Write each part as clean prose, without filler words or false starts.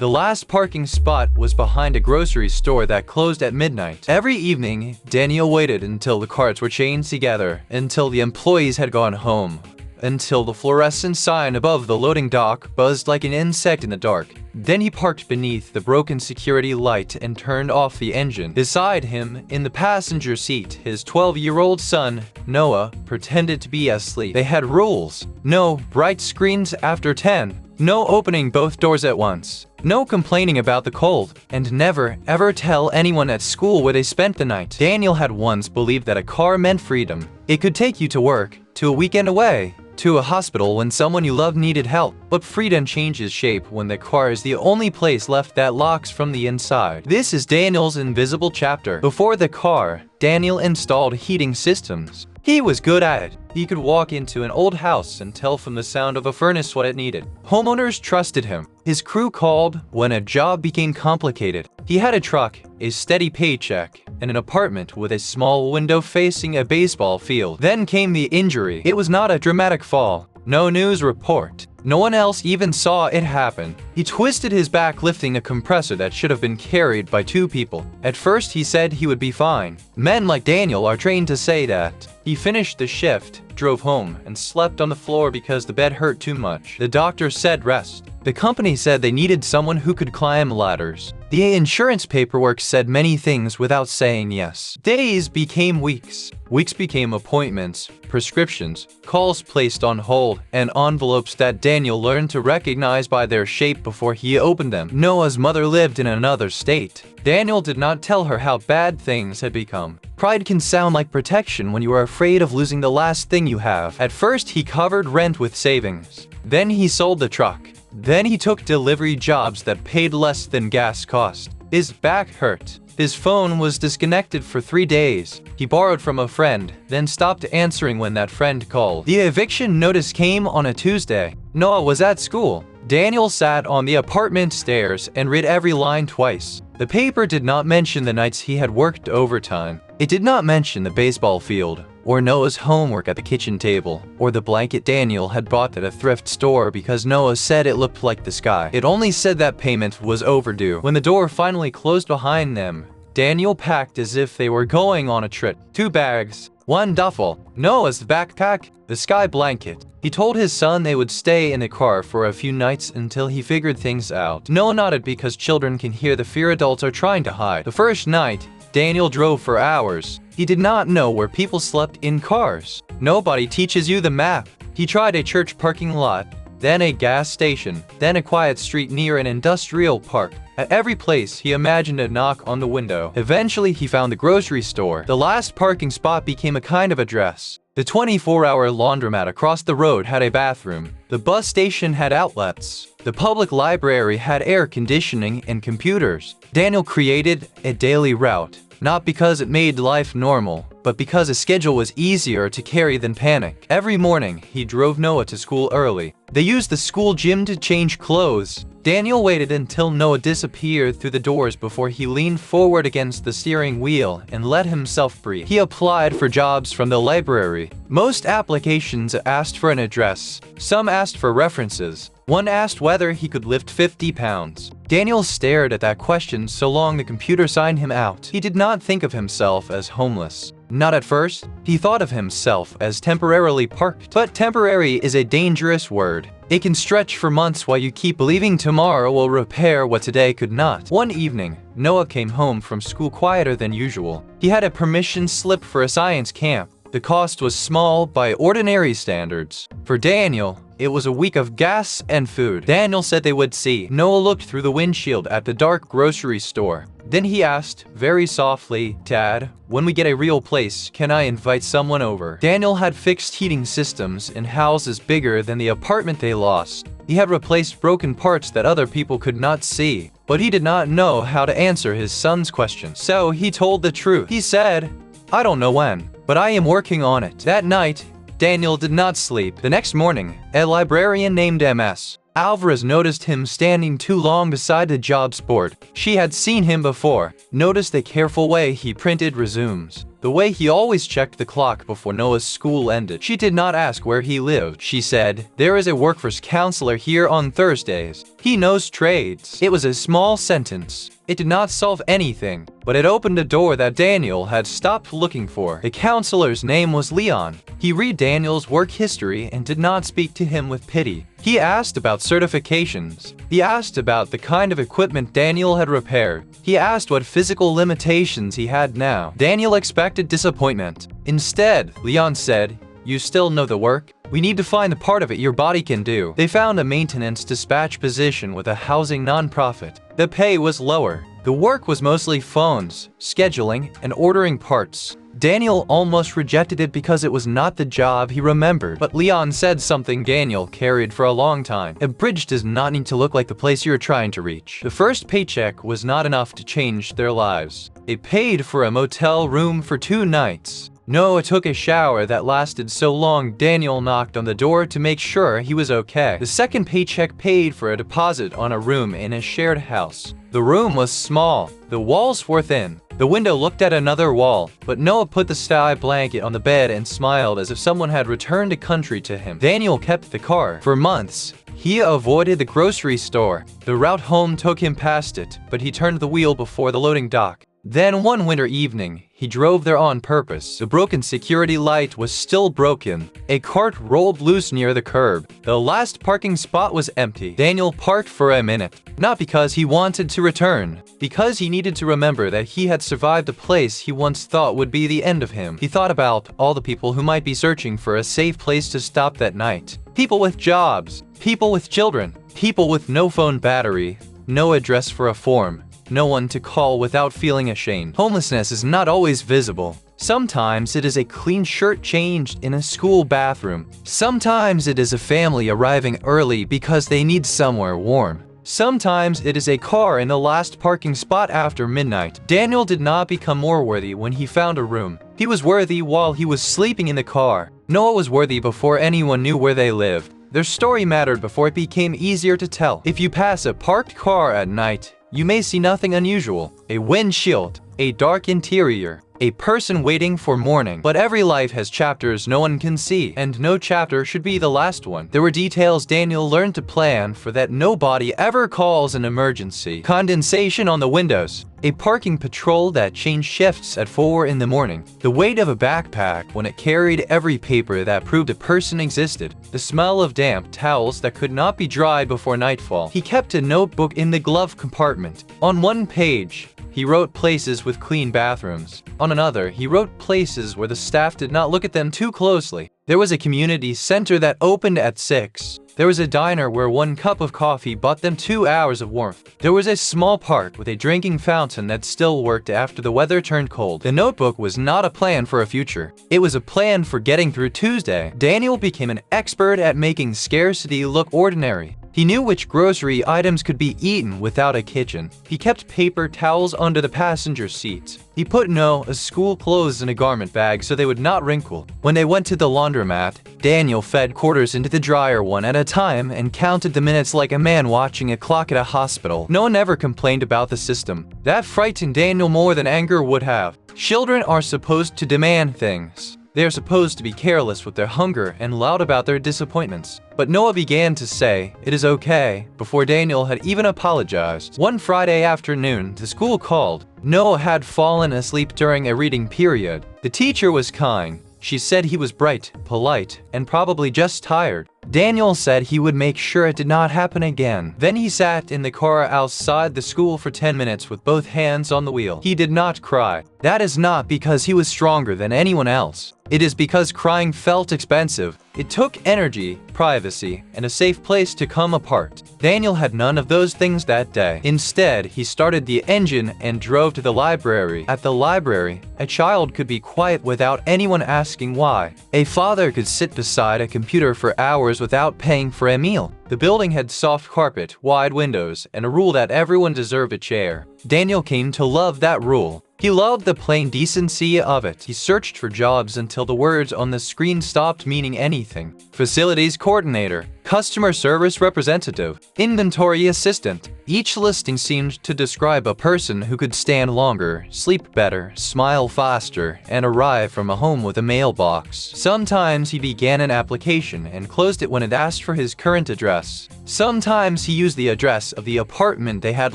The last parking spot was behind a grocery store that closed at midnight. Every evening, Daniel waited until the carts were chained together, until the employees had gone home, until the fluorescent sign above the loading dock buzzed like an insect in the dark. Then he parked beneath the broken security light and turned off the engine. Beside him, in the passenger seat, his 12-year-old son, Noah, pretended to be asleep. They had rules. No bright screens after 10. No opening both doors at once. No complaining about the cold. And never, ever tell anyone at school where they spent the night. Daniel had once believed that a car meant freedom. It could take you to work, to a weekend away, to a hospital when someone you love needed help. But freedom changes shape when the car is the only place left that locks from the inside. This is Daniel's invisible chapter. Before the car, Daniel installed heating systems. He was good at it. He could walk into an old house and tell from the sound of a furnace what it needed. Homeowners trusted him. His crew called when a job became complicated. He had a truck, a steady paycheck, and an apartment with a small window facing a baseball field. Then came the injury. It was not a dramatic fall. No news report. No one else even saw it happen. He twisted his back lifting a compressor that should have been carried by 2 people. At first he said he would be fine. Men like Daniel are trained to say that. He finished the shift, drove home, and slept on the floor because the bed hurt too much. The doctor said rest. The company said they needed someone who could climb ladders. The insurance paperwork said many things without saying yes. Days became weeks. Weeks became appointments, prescriptions, calls placed on hold, and envelopes that Daniel learned to recognize by their shape before he opened them. Noah's mother lived in another state. Daniel did not tell her how bad things had become. Pride can sound like protection when you are afraid of losing the last thing you have. At first, he covered rent with savings. Then he sold the truck. Then he took delivery jobs that paid less than gas cost. His back hurt. His phone was disconnected for 3 days. He borrowed from a friend, then stopped answering when that friend called. The eviction notice came on a Tuesday. Noah was at school. Daniel sat on the apartment stairs and read every line twice. The paper did not mention the nights he had worked overtime. It did not mention the baseball field, or Noah's homework at the kitchen table, or the blanket Daniel had bought at a thrift store because Noah said it looked like the sky. It only said that payment was overdue. When the door finally closed behind them, Daniel packed as if they were going on a trip. 2 bags, 1 duffel, Noah's backpack, the sky blanket. He told his son they would stay in the car for a few nights until he figured things out. Noah nodded because children can hear the fear adults are trying to hide. The first night, Daniel drove for hours. He did not know where people slept in cars. Nobody teaches you the map. He tried a church parking lot, then a gas station, then a quiet street near an industrial park. At every place, he imagined a knock on the window. Eventually, he found the grocery store. The last parking spot became a kind of address. The 24-hour laundromat across the road had a bathroom. The bus station had outlets. The public library had air conditioning and computers. Daniel created a daily route, not because it made life normal, but because a schedule was easier to carry than panic. Every morning, he drove Noah to school early. They used the school gym to change clothes. Daniel waited until Noah disappeared through the doors before he leaned forward against the steering wheel and let himself breathe. He applied for jobs from the library. Most applications asked for an address. Some asked for references. One asked whether he could lift 50 pounds. Daniel stared at that question so long the computer signed him out. He did not think of himself as homeless. Not at first. He thought of himself as temporarily parked. But temporary is a dangerous word. It can stretch for months while you keep believing tomorrow will repair what today could not. One evening, Noah came home from school quieter than usual. He had a permission slip for a science camp. The cost was small by ordinary standards. For Daniel, it was a week of gas and food. Daniel said they would see. Noah looked through the windshield at the dark grocery store. Then he asked, very softly, "Dad, when we get a real place, can I invite someone over?" Daniel had fixed heating systems in houses bigger than the apartment they lost. He had replaced broken parts that other people could not see. But he did not know how to answer his son's question. So he told the truth. He said, "I don't know when, but I am working on it." That night, Daniel did not sleep. The next morning, a librarian named MS. Alvarez noticed him standing too long beside the jobs board. She had seen him before, noticed the careful way he printed resumes. the way he always checked the clock before Noah's school ended. She did not ask where he lived. She said, "There is a workforce counselor here on Thursdays. He knows trades." It was a small sentence. It did not solve anything, but it opened a door that Daniel had stopped looking for. The counselor's name was Leon. He read Daniel's work history and did not speak to him with pity. He asked about certifications. He asked about the kind of equipment Daniel had repaired. He asked what physical limitations he had now. Daniel expected disappointment. Instead, Leon said, "You still know the work? We need to find the part of it your body can do." They found a maintenance dispatch position with a housing nonprofit. The pay was lower. The work was mostly phones, scheduling, and ordering parts. Daniel almost rejected it because it was not the job he remembered. But Leon said something Daniel carried for a long time. A bridge does not need to look like the place you're trying to reach. The first paycheck was not enough to change their lives. They paid for a motel room for 2 nights. Noah took a shower that lasted so long Daniel knocked on the door to make sure he was okay. The second paycheck paid for a deposit on a room in a shared house. The room was small. The walls were thin. The window looked at another wall, but Noah put the sky blanket on the bed and smiled as if someone had returned a country to him. Daniel kept the car. For months, he avoided the grocery store. The route home took him past it, but he turned the wheel before the loading dock. Then one winter evening, he drove there on purpose. The broken security light was still broken. A cart rolled loose near the curb. The last parking spot was empty. Daniel parked for a minute, not because he wanted to return, because he needed to remember that he had survived a place he once thought would be the end of him. He thought about all the people who might be searching for a safe place to stop that night. People with jobs, people with children, people with no phone battery, no address for a form, no one to call without feeling ashamed. Homelessness is not always visible. Sometimes it is a clean shirt changed in a school bathroom. Sometimes it is a family arriving early because they need somewhere warm. Sometimes it is a car in the last parking spot after midnight. Daniel did not become more worthy when he found a room. He was worthy while he was sleeping in the car. Noah was worthy before anyone knew where they lived. Their story mattered before it became easier to tell. If you pass a parked car at night, you may see nothing unusual. A windshield, a dark interior, a person waiting for morning. But every life has chapters no one can see, and no chapter should be the last one. There were details Daniel learned to plan for that nobody ever calls an emergency. Condensation on the windows, a parking patrol that changed shifts at 4 in the morning, the weight of a backpack when it carried every paper that proved a person existed, the smell of damp towels that could not be dried before nightfall. He kept a notebook in the glove compartment. On one page, he wrote places with clean bathrooms. On another, he wrote places where the staff did not look at them too closely. There was a community center that opened at 6. There was a diner where 1 cup of coffee bought them 2 hours of warmth. There was a small park with a drinking fountain that still worked after the weather turned cold. The notebook was not a plan for a future. It was a plan for getting through Tuesday. Daniel became an expert at making scarcity look ordinary. He knew which grocery items could be eaten without a kitchen. He kept paper towels under the passenger seats. He put Noah's school clothes in a garment bag so they would not wrinkle. When they went to the laundromat, Daniel fed quarters into the dryer one at a time and counted the minutes like a man watching a clock at a hospital. No one ever complained about the system. That frightened Daniel more than anger would have. Children are supposed to demand things. They are supposed to be careless with their hunger and loud about their disappointments. But Noah began to say, "It is okay," before Daniel had even apologized. One Friday afternoon, the school called. Noah had fallen asleep during a reading period. The teacher was kind. She said he was bright, polite, and probably just tired. Daniel said he would make sure it did not happen again. Then he sat in the car outside the school for 10 minutes with both hands on the wheel. He did not cry. That is not because he was stronger than anyone else. It is because crying felt expensive. It took energy, privacy, and a safe place to come apart. Daniel had none of those things that day. Instead, he started the engine and drove to the library. At the library, a child could be quiet without anyone asking why. A father could sit beside a computer for hours without paying for a meal. The building had soft carpet, wide windows, and a rule that everyone deserved a chair. Daniel came to love that rule. He loved the plain decency of it. He searched for jobs until the words on the screen stopped meaning anything. Facilities coordinator, customer service representative, inventory assistant. Each listing seemed to describe a person who could stand longer, sleep better, smile faster, and arrive from a home with a mailbox. Sometimes he began an application and closed it when it asked for his current address. Sometimes he used the address of the apartment they had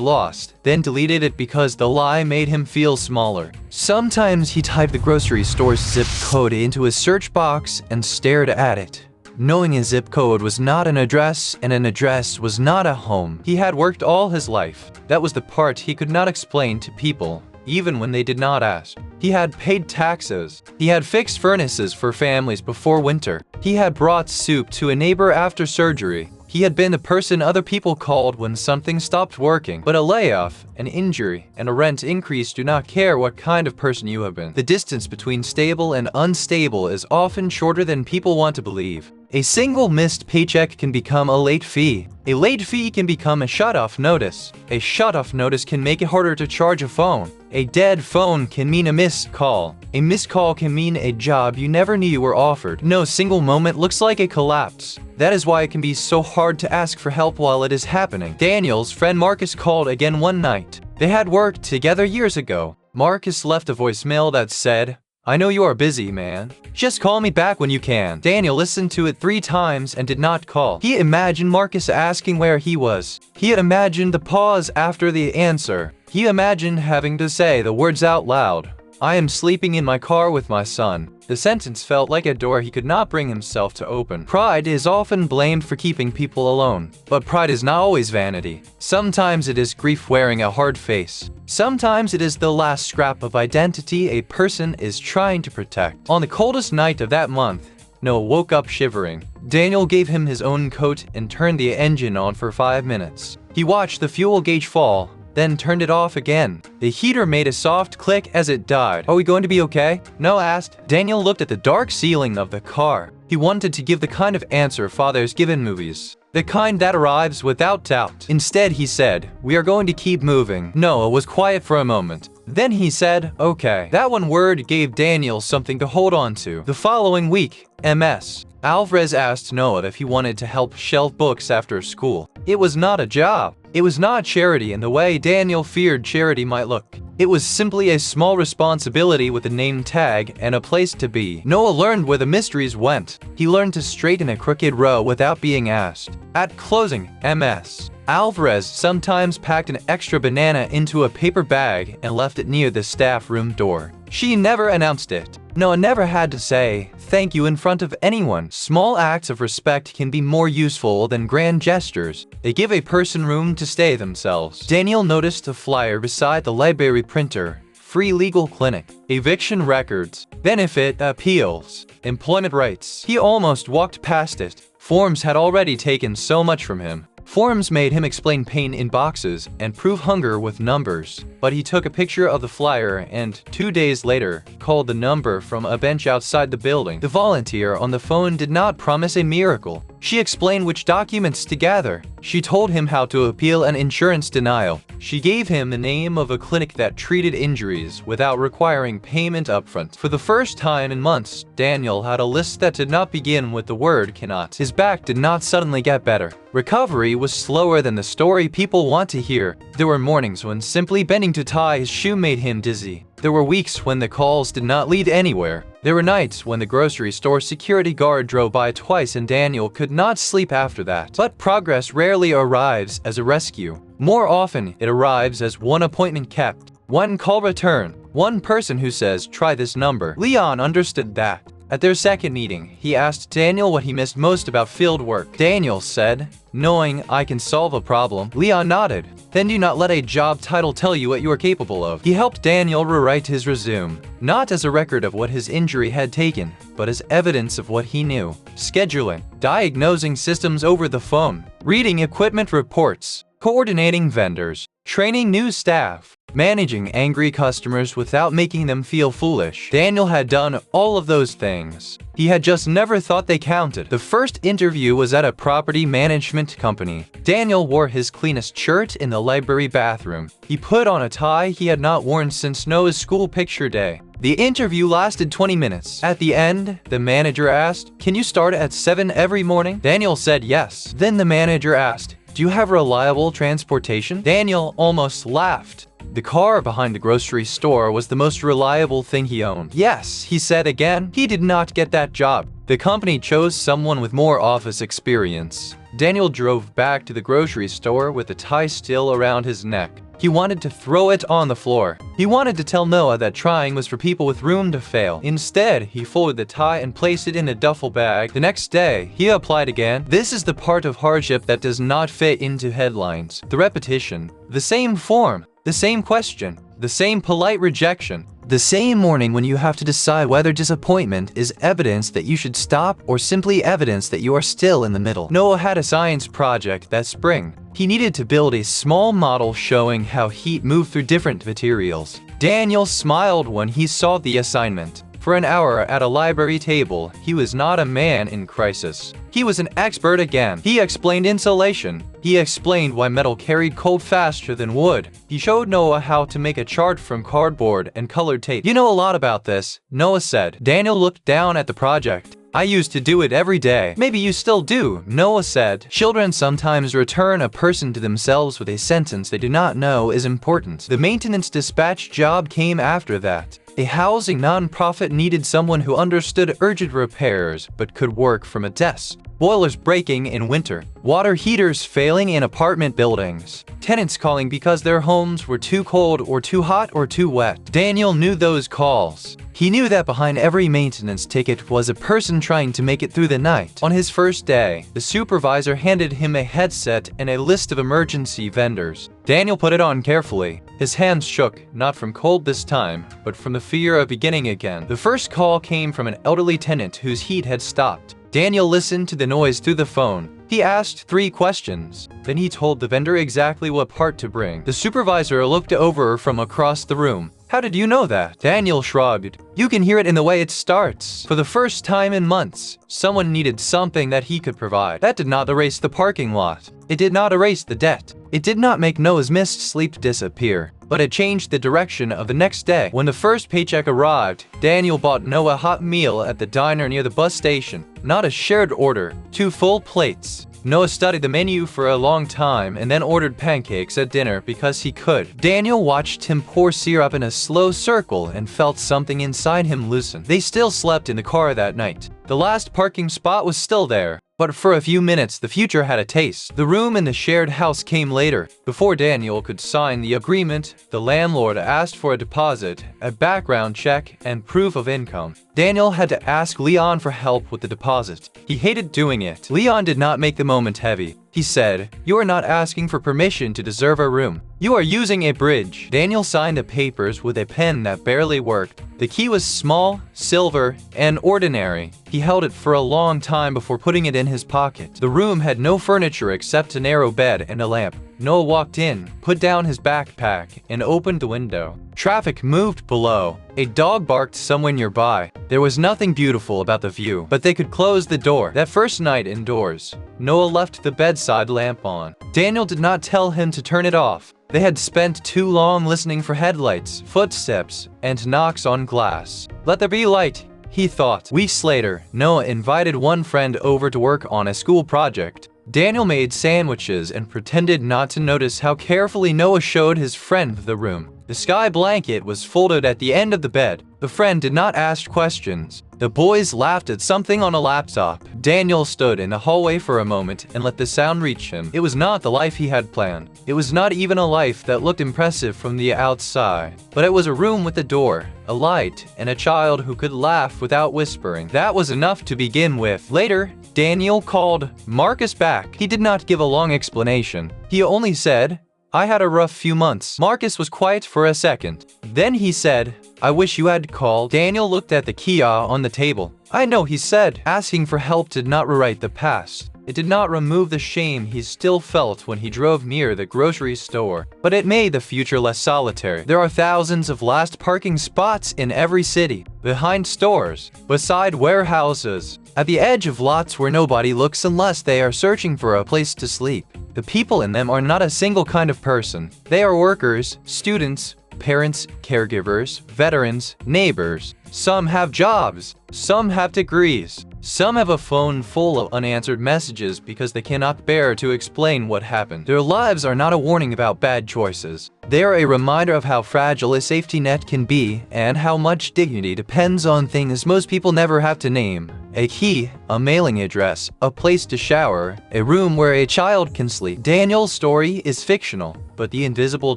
lost, then deleted it because the lie made him feel smaller. Sometimes he typed the grocery store's zip code into his search box and stared at it. Knowing a zip code was not an address and an address was not a home. He had worked all his life. That was the part he could not explain to people, even when they did not ask. He had paid taxes. He had fixed furnaces for families before winter. He had brought soup to a neighbor after surgery. He had been the person other people called when something stopped working. But a layoff, an injury, and a rent increase do not care what kind of person you have been. The distance between stable and unstable is often shorter than people want to believe. A single missed paycheck can become a late fee. A late fee can become a shut-off notice. A shut-off notice can make it harder to charge a phone. A dead phone can mean a missed call. A missed call can mean a job you never knew you were offered. No single moment looks like a collapse. That is why it can be so hard to ask for help while it is happening. Daniel's friend Marcus called again one night. They had worked together years ago. Marcus left a voicemail that said, "I know you are busy, man. Just call me back when you can." Daniel listened to it 3 times and did not call. He imagined Marcus asking where he was. He had imagined the pause after the answer. He imagined having to say the words out loud. "I am sleeping in my car with my son." The sentence felt like a door he could not bring himself to open. Pride is often blamed for keeping people alone. But pride is not always vanity. Sometimes it is grief wearing a hard face. Sometimes it is the last scrap of identity a person is trying to protect. On the coldest night of that month, Noah woke up shivering. Daniel gave him his own coat and turned the engine on for 5 minutes. He watched the fuel gauge fall, then turned it off again. The heater made a soft click as it died. "Are we going to be okay?" Noah asked. Daniel looked at the dark ceiling of the car. He wanted to give the kind of answer fathers give in movies. The kind that arrives without doubt. Instead, he said, "We are going to keep moving." Noah was quiet for a moment. Then he said, "Okay." That one word gave Daniel something to hold on to. The following week, Ms. Alvarez asked Noah if he wanted to help shelve books after school. It was not a job. It was not charity in the way Daniel feared charity might look. It was simply a small responsibility with a name tag and a place to be. Noah learned where the mysteries went. He learned to straighten a crooked row without being asked. At closing, Ms. Alvarez sometimes packed an extra banana into a paper bag and left it near the staff room door. She never announced it. Noah never had to say thank you in front of anyone. Small acts of respect can be more useful than grand gestures. They give a person room to stay themselves. Daniel noticed a flyer beside the library printer. Free legal clinic, eviction records, benefit appeals, employment rights. He almost walked past it. Forms had already taken so much from him. Forms made him explain pain in boxes and prove hunger with numbers. But he took a picture of the flyer and, 2 days later, called the number from a bench outside the building. The volunteer on the phone did not promise a miracle. She explained which documents to gather. She told him how to appeal an insurance denial. She gave him the name of a clinic that treated injuries without requiring payment upfront. For the first time in months, Daniel had a list that did not begin with the word cannot. His back did not suddenly get better. Recovery was slower than the story people want to hear. There were mornings when simply bending to tie his shoe made him dizzy. There were weeks when the calls did not lead anywhere. There were nights when the grocery store security guard drove by twice and Daniel could not sleep after that. But progress rarely arrives as a rescue. More often, it arrives as one appointment kept, one call returned, one person who says, "Try this number." Leon understood that. At their second meeting, he asked Daniel what he missed most about field work. Daniel said, "Knowing I can solve a problem." Leon nodded. "Then do not let a job title tell you what you are capable of." He helped Daniel rewrite his resume, not as a record of what his injury had taken, but as evidence of what he knew. Scheduling, diagnosing systems over the phone, reading equipment reports, coordinating vendors, training new staff, managing angry customers without making them feel foolish. Daniel had done all of those things. He had just never thought they counted. The first interview was at a property management company. Daniel wore his cleanest shirt in the library bathroom. He put on a tie he had not worn since Noah's school picture day. The interview lasted 20 minutes. At the end, the manager asked, "Can you start at 7 every morning?" Daniel said yes. Then the manager asked, "Do you have reliable transportation?" Daniel almost laughed. The car behind the grocery store was the most reliable thing he owned. "Yes," he said again. He did not get that job. The company chose someone with more office experience. Daniel drove back to the grocery store with the tie still around his neck. He wanted to throw it on the floor. He wanted to tell Noah that trying was for people with room to fail. Instead, he folded the tie and placed it in a duffel bag. The next day, he applied again. This is the part of hardship that does not fit into headlines. The repetition, the same form, the same question, the same polite rejection. The same morning when you have to decide whether disappointment is evidence that you should stop or simply evidence that you are still in the middle. Noah had a science project that spring. He needed to build a small model showing how heat moved through different materials. Daniel smiled when he saw the assignment. For an hour at a library table, he was not a man in crisis. He was an expert again. He explained insulation. He explained why metal carried cold faster than wood. He showed Noah how to make a chart from cardboard and colored tape. "You know a lot about this," Noah said. Daniel looked down at the project. "I used to do it every day." "Maybe you still do," Noah said. Children sometimes return a person to themselves with a sentence they do not know is important. The maintenance dispatch job came after that. A housing nonprofit needed someone who understood urgent repairs but could work from a desk. Boilers breaking in winter. Water heaters failing in apartment buildings. Tenants calling because their homes were too cold or too hot or too wet. Daniel knew those calls. He knew that behind every maintenance ticket was a person trying to make it through the night. On his first day, the supervisor handed him a headset and a list of emergency vendors. Daniel put it on carefully. His hands shook, not from cold this time, but from the fear of beginning again. The first call came from an elderly tenant whose heat had stopped. Daniel listened to the noise through the phone. He asked 3 questions. Then he told the vendor exactly what part to bring. The supervisor looked over from across the room. "How did you know that?" Daniel shrugged. "You can hear it in the way it starts." For the first time in months, someone needed something that he could provide. That did not erase the parking lot. It did not erase the debt. It did not make Noah's missed sleep disappear. But it changed the direction of the next day. When the first paycheck arrived, Daniel bought Noah a hot meal at the diner near the bus station. Not a shared order, 2 full plates. Noah studied the menu for a long time and then ordered pancakes at dinner because he could. Daniel watched him pour syrup in a slow circle and felt something inside him loosen. They still slept in the car that night. The last parking spot was still there. But for a few minutes, the future had a taste. The room in the shared house came later. Before Daniel could sign the agreement, the landlord asked for a deposit, a background check, and proof of income. Daniel had to ask Leon for help with the deposit. He hated doing it. Leon did not make the moment heavy. He said, "You are not asking for permission to deserve a room. You are using a bridge." Daniel signed the papers with a pen that barely worked. The key was small, silver, and ordinary. He held it for a long time before putting it in his pocket. The room had no furniture except a narrow bed and a lamp. Noah walked in, put down his backpack, and opened the window. Traffic moved below. A dog barked somewhere nearby. There was nothing beautiful about the view, but they could close the door. That first night indoors, Noah left the bedside lamp on. Daniel did not tell him to turn it off. They had spent too long listening for headlights, footsteps, and knocks on glass. "Let there be light," he thought. Weeks later, Noah invited one friend over to work on a school project. Daniel made sandwiches and pretended not to notice how carefully Noah showed his friend the room. The sky blanket was folded at the end of the bed. The friend did not ask questions. The boys laughed at something on a laptop. Daniel stood in the hallway for a moment and let the sound reach him. It was not the life he had planned. It was not even a life that looked impressive from the outside. But it was a room with a door, a light, and a child who could laugh without whispering. That was enough to begin with. Later, Daniel called Marcus back. He did not give a long explanation. He only said, "I had a rough few months." Marcus was quiet for a second. Then he said, "I wish you had called." Daniel looked at the key on the table. "I know," he said. Asking for help did not rewrite the past. It did not remove the shame he still felt when he drove near the grocery store, but it made the future less solitary. There are thousands of last parking spots in every city, behind stores, beside warehouses, at the edge of lots where nobody looks unless they are searching for a place to sleep. The people in them are not a single kind of person. They are workers, students, Parents, caregivers, veterans, neighbors. Some have jobs. Some have degrees. Some have a phone full of unanswered messages because they cannot bear to explain what happened. Their lives are not a warning about bad choices. They are a reminder of how fragile a safety net can be and how much dignity depends on things most people never have to name. A key, a mailing address, a place to shower, a room where a child can sleep. Daniel's story is fictional, but the invisible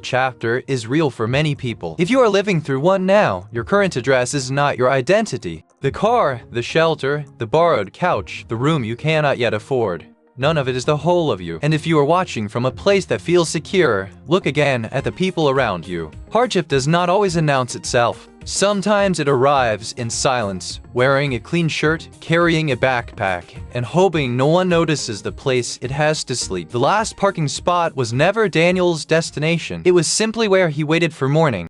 chapter is real for many people. If you are living through one now, your current address is not your identity. The car, the shelter, the borrowed couch, the room you cannot yet afford. None of it is the whole of you. And if you are watching from a place that feels secure, look again at the people around you. Hardship does not always announce itself. Sometimes it arrives in silence, wearing a clean shirt, carrying a backpack, and hoping no one notices the place it has to sleep. The last parking spot was never Daniel's destination. It was simply where he waited for morning.